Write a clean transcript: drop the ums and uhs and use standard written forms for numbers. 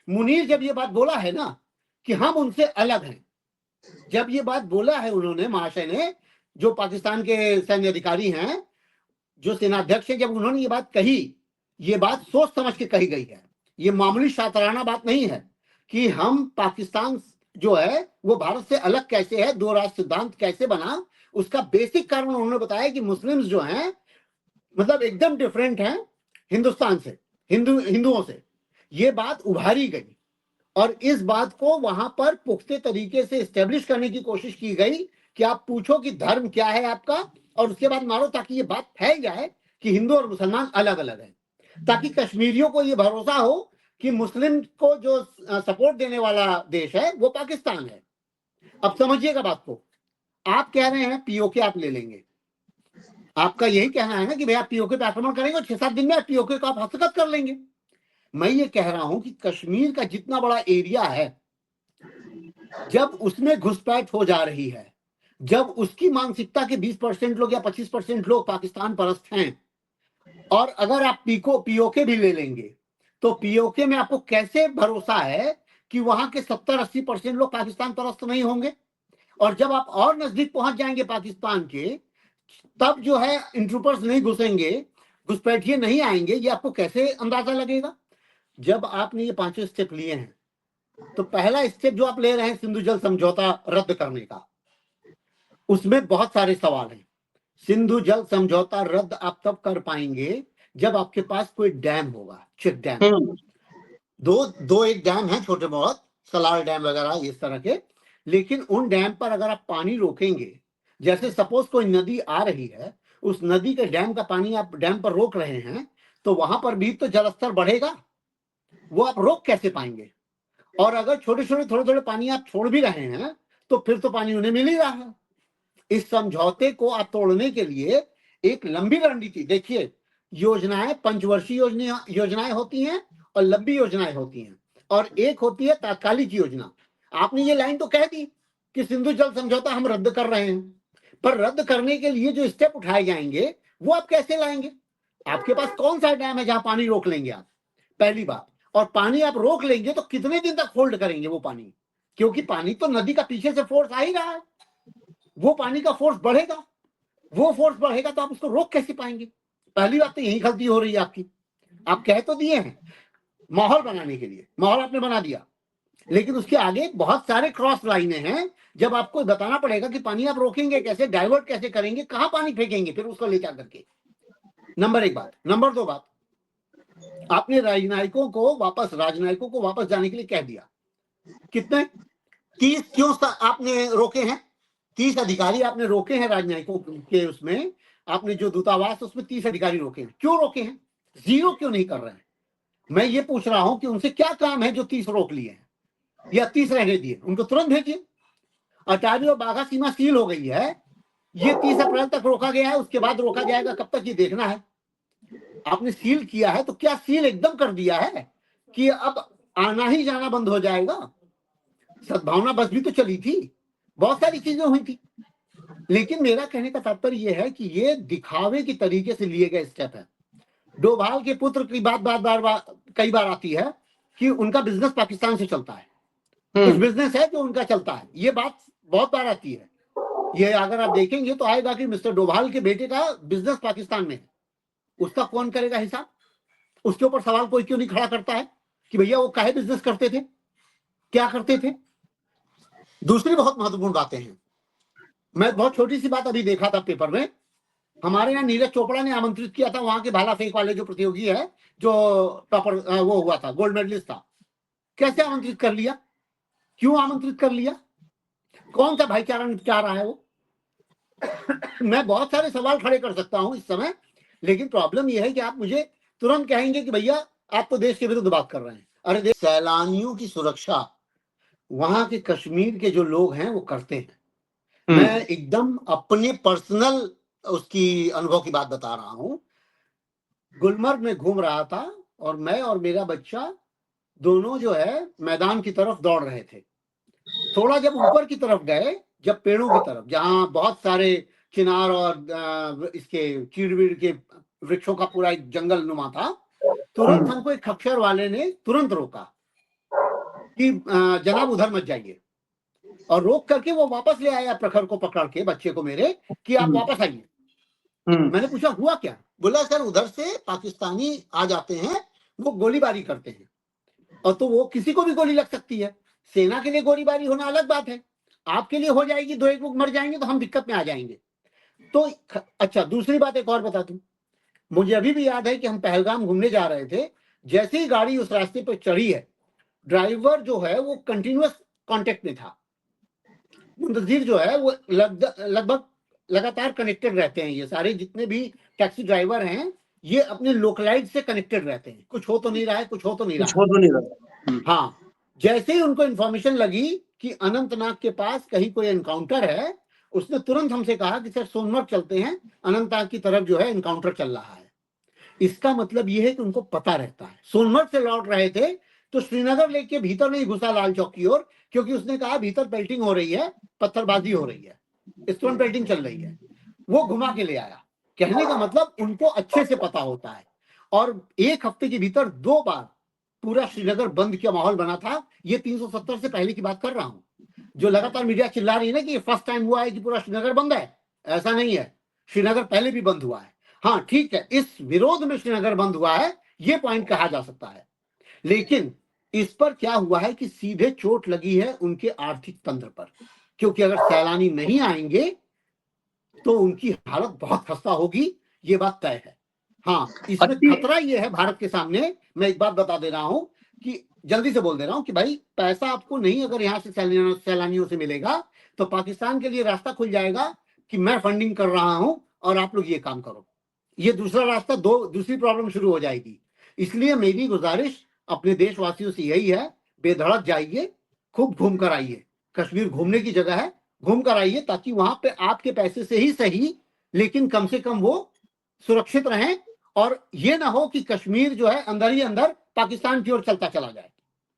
मुनीर जब ये बात बोला है ना कि हम उनसे अलग हैं, जब ये बात बोला है उन्होंने, महाशय ने, जो पाकिस्तान के सैन्य अधिकारी हैं, जो सेनाध्यक्ष है, जब उन्होंने ये बात कही, ये बात सोच समझ के कही गई है। ये मामूली शातराना बात नहीं है कि हम पाकिस्तान जो है वो भारत से अलग कैसे है, दो राष्ट्र सिद्धांत कैसे बना, उसका बेसिक कारण उन्होंने बताया कि मुस्लिम्स जो हैं मतलब एकदम डिफरेंट हैं हिंदुस्तान से, हिंदुओं से। ये बात उभारी गई और इस बात को वहां पर पुख्ते तरीके से एस्टेब्लिश करने की कोशिश की गई कि आप पूछो कि धर्म क्या है आपका और उसके बाद मारो, ताकि ये बात फैल जाए कि हिंदू और मुसलमान अलग अलग हैं, ताकि कश्मीरियों को ये भरोसा हो कि मुस्लिम को जो सपोर्ट देने वाला देश है वो पाकिस्तान है। अब समझिएगा बात को, आप कह रहे हैं पीओके आप ले लेंगे, आपका यही कहना है ना कि भैया पीओके पे आक्रमण करेंगे और 6-7 दिन में पीओके को आप हस्तगत कर लेंगे। मैं ये कह रहा हूं कि कश्मीर का जितना बड़ा एरिया है, जब उसमें घुसपैठ हो जा रही है, जब उसकी मानसिकता के 20% लोग या 25% लोग पाकिस्तान परस्त हैं, और अगर आप पीओके भी ले लेंगे तो पीओके में आपको कैसे भरोसा है कि वहां के 70-80% लोग पाकिस्तान परस्त नहीं होंगे? और जब आप और नजदीक पहुंच जाएंगे पाकिस्तान के, तब जो है इंट्रूपर्स नहीं घुसेंगे, घुसपैठिए नहीं आएंगे, ये आपको कैसे अंदाजा लगेगा? जब आपने ये 5 स्टेप लिए हैं, तो पहला स्टेप जो आप ले रहे हैं सिंधु जल समझौता रद्द करने का, उसमें बहुत सारे सवाल हैं। सिंधु जल समझौता रद्द आप तब कर पाएंगे जब आपके पास कोई डैम होगा, चेक डैम। दो एक डैम है छोटे बहुत, सलार डैम वगैरह इस तरह के, लेकिन उन डैम पर अगर आप पानी रोकेंगे, जैसे सपोज कोई नदी आ रही है, उस नदी के डैम का पानी आप डैम पर रोक रहे हैं, तो वहां पर भी तो जलस्तर बढ़ेगा, वो आप रोक कैसे पाएंगे? और अगर छोटे छोटे थोड़े थोड़े पानी आप छोड़ भी रहे हैं तो फिर तो पानी उन्हें मिल ही रहा है। इस समझौते को आप तोड़ने के लिए एक लंबी रणनीति, देखिए योजनाएं पंचवर्षीय योजनाएं होती हैं और लंबी योजनाएं होती हैं, और एक होती है तात्कालिक योजना। आपने ये लाइन तो कह दी कि सिंधु जल समझौता हम रद्द कर रहे हैं, पर रद्द करने के लिए जो स्टेप उठाए जाएंगे वो आप कैसे लाएंगे? आपके पास कौन सा डैम है जहां पानी रोक लेंगे आप? पहली बात। और पानी आप रोक लेंगे तो कितने दिन तक होल्ड करेंगे वो पानी? क्योंकि पानी तो नदी का पीछे से फोर्स आ ही रहा है, वो पानी का फोर्स बढ़ेगा, वो फोर्स बढ़ेगा तो आप उसको रोक कैसे पाएंगे? पहली बात तो यही गलती हो रही है आपकी। आप कह तो दिए हैं माहौल बनाने के लिए, माहौल आपने बना दिया, लेकिन उसके आगे बहुत सारे क्रॉस लाइनें हैं। जब आपको बताना पड़ेगा कि पानी आप रोकेंगे कैसे, डाइवर्ट कैसे करेंगे, कहां पानी फेंकेंगे फिर उसको ले जाकर के। नंबर एक बात। नंबर दो बात, आपने राजनयिकों को वापस जाने के लिए कह दिया। कितने 30 क्यों आपने रोके हैं? 30 अधिकारी आपने रोके हैं राजनयिकों के, उसमें आपने जो दूतावास उसमें 30 अधिकारी रोके हैं। क्यों रोके हैं? जीरो क्यों नहीं कर रहे हैं? मैं ये पूछ रहा हूं कि उनसे क्या काम है जो 30 रोक लिए हैं या 30 रहने दिए? उनको तुरंत भेजिए। अटारी और बाघा सीमा सील हो गई है, ये 30 अप्रैल तक रोका गया है, उसके बाद रोका जाएगा कब तक ये देखना है। आपने सील किया है तो क्या सील एकदम कर दिया है कि अब आना ही जाना बंद हो जाएगा? सद्भावना बस भी तो चली थी, बहुत सारी चीजें हुई थी। लेकिन मेरा कहने का तात्पर्य यह है कि ये दिखावे के तरीके से लिए गए स्टेप है। डोभाल के पुत्र की बात कई बार आती है कि उनका बिजनेस पाकिस्तान से चलता है, कुछ बिजनेस है जो उनका चलता है, ये बात बहुत बार आती है। ये अगर आप देखेंगे तो आएगा कि मिस्टर डोभाल के बेटे का बिजनेस पाकिस्तान में है, उसका कौन करेगा हिसाब? उसके ऊपर सवाल कोई क्यों नहीं खड़ा करता है कि भैया वो काहे बिजनेस करते थे, क्या करते थे? दूसरी बहुत महत्वपूर्ण बातें हैं। मैं बहुत छोटी सी बात अभी देखा था पेपर में, हमारे यहाँ नीरज चोपड़ा ने आमंत्रित किया था, वहां के भाला फेंक वाले जो प्रतियोगी है, जो टॉपर वो हुआ था, गोल्ड मेडलिस्ट था। कैसे आमंत्रित कर लिया? क्यों आमंत्रित कर लिया? कौन सा भाईचारा निपटा रहा है वो? मैं बहुत सारे सवाल खड़े कर सकता हूं इस समय, लेकिन प्रॉब्लम यह है कि आप मुझे तुरंत कहेंगे कि भैया आप तो देश के विरुद्ध बात कर रहे हैं। अरे सैलानियों की सुरक्षा वहां के कश्मीर के जो लोग हैं वो करते हैं। मैं एकदम अपने पर्सनल उसकी अनुभव की बात बता रहा हूं। गुलमर्ग में घूम रहा था और मैं और मेरा बच्चा दोनों जो है मैदान की तरफ दौड़ रहे थे। थोड़ा जब ऊपर की तरफ गए, जब पेड़ों की तरफ, जहां बहुत सारे चिनार और इसके चीड़ के वृक्षों का पूरा एक जंगल नुमा था, तुरंत हमको एक खच्चर वाले ने तुरंत रोका कि जनाब उधर मत जाइए, और रोक करके वो वापस ले आया प्रखर को पकड़ के, बच्चे को मेरे, कि आप वापस आइए। मैंने पूछा हुआ क्या? बोला सर उधर से पाकिस्तानी आ जाते हैं, वो गोलीबारी करते हैं, और तो वो किसी को भी गोली लग सकती है। सेना के लिए गोलीबारी होना अलग बात है, आपके लिए हो जाएगी, 2-1 लोग मर जाएंगे तो हम दिक्कत में आ जाएंगे। तो अच्छा, दूसरी बात एक और बता दूं, मुझे अभी भी याद है कि हम पहलगाम घूमने जा रहे थे, जैसे ही गाड़ी उस रास्ते पर चढ़ी है, ड्राइवर जो है वो कंटिन्यूअस कांटेक्ट में था। मुंतजिर जो है वो लगभग लगातार कनेक्टेड रहते हैं, ये सारे जितने भी टैक्सी ड्राइवर हैं ये अपने लोकलाइट से कनेक्टेड रहते हैं, कुछ हो तो नहीं रहा है, कुछ हो तो नहीं रहा। हाँ, जैसे ही उनको इंफॉर्मेशन लगी कि अनंतनाग के पास कहीं कोई एनकाउंटर है, उसने तुरंत हमसे कहा कि सर सोनमर्ग चलते हैं, अनंतनाग की तरफ जो है एनकाउंटर चल रहा है। इसका मतलब यह है कि उनको पता रहता है। सोनमर्ग से लौट रहे थे तो श्रीनगर लेक के भीतर नहीं घुसा लाल चौक की ओर, क्योंकि उसने कहा भीतर पेल्टिंग हो रही है, पत्थरबाजी हो रही है, स्टोन पेल्टिंग चल रही है। वो घुमा के ले आया। कहने का मतलब उनको अच्छे से पता होता है। और 1 हफ्ते के भीतर 2 बार पूरा श्रीनगर बंद का माहौल बना था। ये 370 से पहले की बात कर रहा हूं। जो लगातार मीडिया चिल्ला रही है ना कि ये फर्स्ट टाइम हुआ है कि पूरा श्रीनगर बंद है, ऐसा नहीं है, श्रीनगर पहले भी बंद हुआ है। हाँ ठीक है, इस विरोध में श्रीनगर बंद हुआ है, ये पॉइंट कहा जा सकता है, लेकिन इस पर क्या हुआ है कि सीधे चोट लगी है उनके आर्थिक तंत्र पर, क्योंकि अगर सैलानी नहीं आएंगे तो उनकी हालत बहुत खस्ता होगी, ये बात तय है। हाँ, इसमें खतरा ये है भारत के सामने, मैं एक बात बता दे रहा हूं कि जल्दी से बोल दे रहा हूं कि भाई पैसा आपको नहीं अगर यहां से सैलानियों से मिलेगा तो पाकिस्तान के लिए रास्ता खुल जाएगा कि मैं फंडिंग कर रहा हूं और आप लोग ये काम करो। ये दूसरा रास्ता, दूसरी प्रॉब्लम शुरू हो जाएगी। इसलिए मेरी गुजारिश अपने देशवासियों से यही है, बेधड़क जाइए, खूब घूम कर आइए। कश्मीर घूमने की जगह है, घूम कर आइए, ताकि वहां पे आपके पैसे से ही सही, लेकिन कम से कम वो सुरक्षित रहें, और ये ना हो कि कश्मीर जो है अंदर ही अंदर पाकिस्तान की ओर चलता चला जाए।